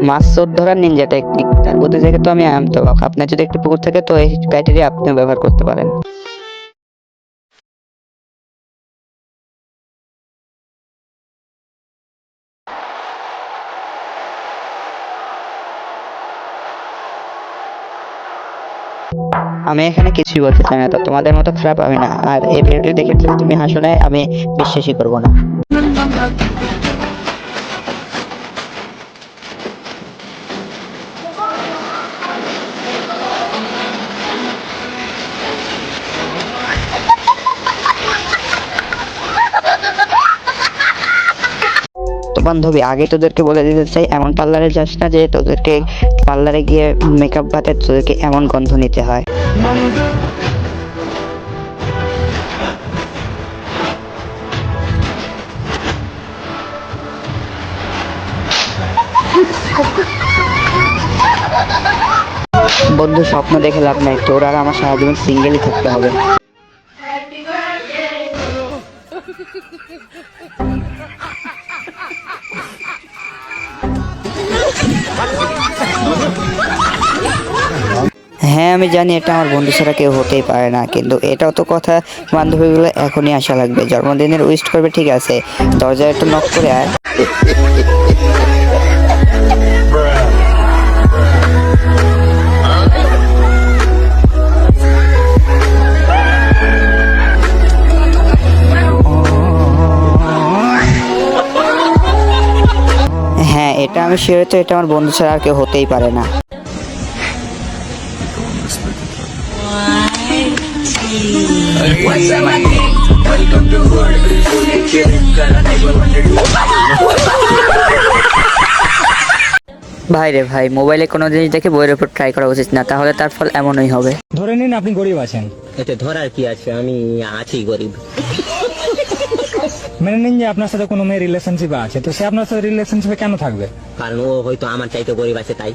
মাছ চোর ধরার Ninja technique, তার বুদ্ধি থেকে তো আমি আনতে পারব। আপনার যদি একটু পুকুর থাকে তো এই ক্রাইটেরিয়া আপনিও ব্যবহার করতে পারেন। আমি এখানে কিছুই বলতে চাই না, তো তোমাদের মতো খারাপ আমি না। আর এই ভিডিওটি দেখে যদি তুমি হাসো না, আমি বিশ্বাসই করবো না। তো বান্ধবী, আগে তোদেরকে বলে দিতে চাই, এমন পার্লারে যাস না যে তোদেরকে পার্লারে গিয়ে মেকআপ বাদে তোদেরকে এমন গন্ধ নিতে হয়। বন্ধু, স্বপ্ন দেখে লাভ নাই, তোর আর আমার সারা জীবন সিঙ্গেলই থাকতে হবে। হ্যাঁ আমি জানি এটা আমার বন্ধু ছাড়া কেউ হতেই পারে না, কিন্তু এটাও তো কথা, বান্ধবীগুলো এখনই আসা লাগবে। জন্মদিনের উইশ করবে ঠিক আছে, দরজায় একটু নক করে আয়। হ্যাঁ এটা আমি শিওর, তো এটা আমার বন্ধু ছাড়া আর কেউ হতেই পারে না। ভাই রে ভাই, মোবাইলে কোনো জিনিস দেখে বইয়ের উপর ট্রাই করা উচিত না, তাহলে তার ফল এমনই হবে। ধরে নিন আপনি গরিব আছেন। এতে ধরার কি আছে, আমি আছি গরিব। মেনে নিন যে আপনার সাথে কোনো মেয়ে রিলেশনশিপ আছে, তো সে আপনার সাথে রিলেশনশিপে কেন থাকবে? কারণ ও হয়তো আমার চাইতে গরিব আছে তাই।